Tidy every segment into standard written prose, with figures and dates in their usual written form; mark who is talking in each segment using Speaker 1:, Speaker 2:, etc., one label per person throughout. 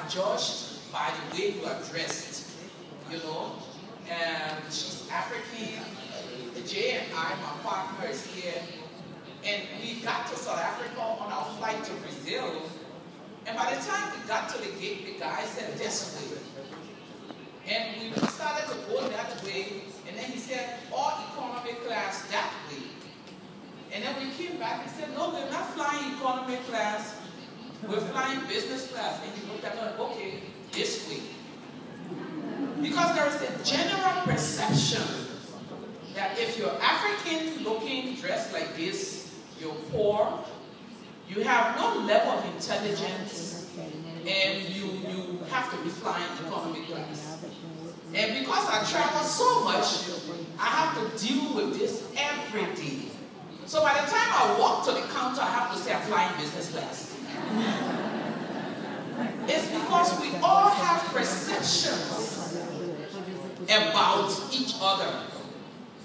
Speaker 1: judged by the way you are dressed, you know. And she's African. Jay and I, my partner, is here. And we got to South Africa on our flight to Brazil. And by the time we got to the gate, the guy said, this way. And we started to go that way. And then he said, all economy class that way. And then we came back and said, no, we're not flying economy class. We're flying business class. And he looked at us, okay, this way. Because there is a general perception that if you're African looking, dressed like this, you're poor, you have no level of intelligence, and you have to be flying economy class. And because I travel so much, I have to deal with this every day. So by the time I walk to the counter, I have to say I'm flying business class. It's because we all have perceptions about each other.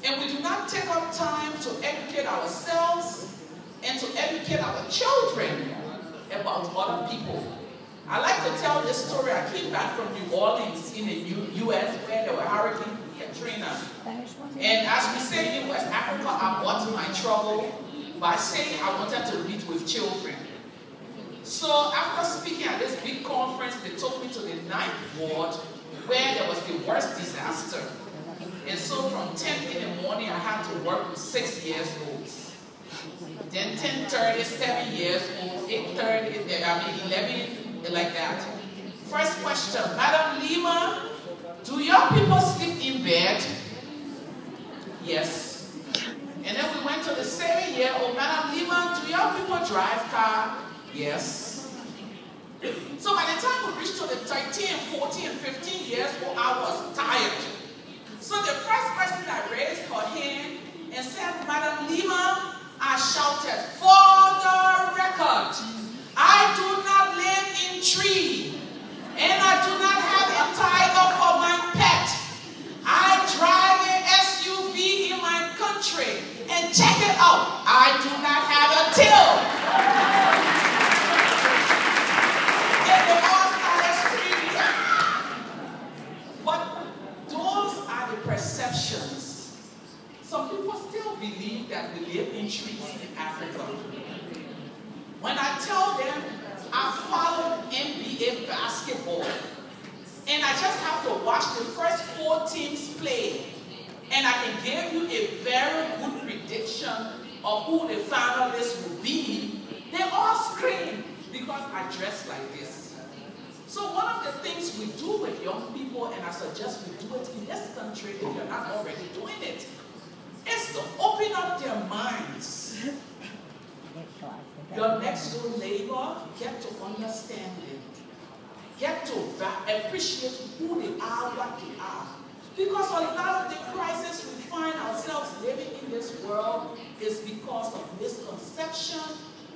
Speaker 1: And we do not take up time to educate ourselves and to educate our children about other people. I like to tell this story. I came back from New Orleans in the U.S. where there were Hurricane Katrina. And as we say in West Africa, I bought my trouble by saying I wanted to read with children. So after speaking at this big conference, they took me to the 9th ward where there was the worst disaster. And so from 10 in the morning, I had to work with 6 years olds. Then 10:30, 7 years old, 8:30, 11, like that. First question, Madam Leymah, do your people sleep in bed? Yes. And then we went to the 7-year-old, Madam Leymah, do your people drive car? Yes. So by the time we reached to the 13, 14, 15 years old, I was tired. So the first person that raised her hand and said, Madam Leymah, I shouted, for the record, I do not live in tree, and I do not have a tiger for my pet. I drive an SUV in my country, and check it out, I do not have a till. And they all started screaming. But those are the perceptions. Some people still believe that we live in trees in Africa. When I tell them I follow NBA basketball, and I just have to watch the first 4 teams play, and I can give you a very good prediction of who the finalists will be, they all scream because I dress like this. So one of the things we do with young people, and I suggest we do it in this country if you're not already doing it, is to open up their minds. Your next door neighbor, get to understand them. Get to appreciate who they are, what they are. Because a lot of the crisis we find ourselves living in this world is because of misconception,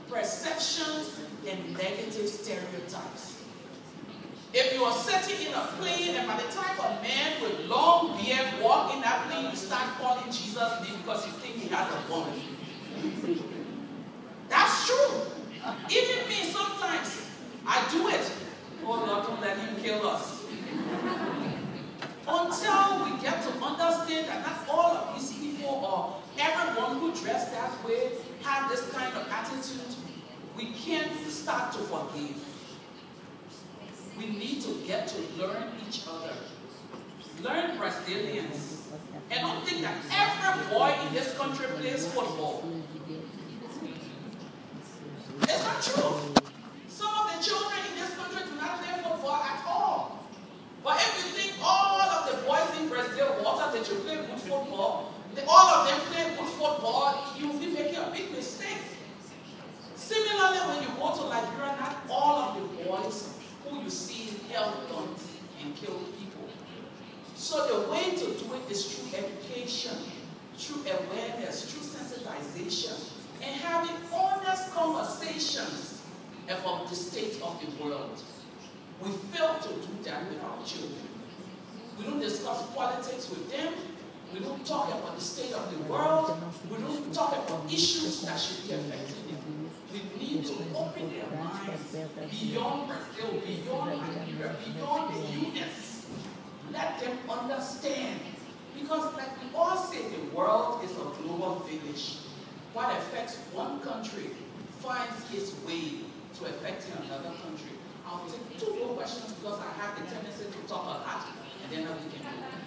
Speaker 1: perceptions, and negative stereotypes. If you are sitting in a plane and by the time a man with long beard walks in that plane, you start calling Jesus' name because you think he has a woman. That's true. Even me, sometimes I do it. Oh Lord, don't let him kill us. Until we get to understand that not all of these people or everyone who dressed that way have this kind of attitude, we can't start to forgive. We need to get to learn each other. Learn Brazilians. And don't think that every boy in this country plays football. It's not true. Some of the children in this country do not play football at all. But if you think all of the boys in Brazil, Walter, that you play good football, all of them play good football, you will be making a big mistake. Similarly, when you go to Liberia, not all of the boys who you see held guns and killed people. So the way to do it is through education, through awareness, through sensitization, and having honest conversations about the state of the world. We fail to do that with our children. We don't discuss politics with them. We don't talk about the state of the world. We don't talk about issues that should be affecting them. We need to open their minds beyond Brazil, beyond Nigeria, what affects one country finds its way to affecting another country. I'll take two more questions because I have the tendency to talk a lot, and then we can go.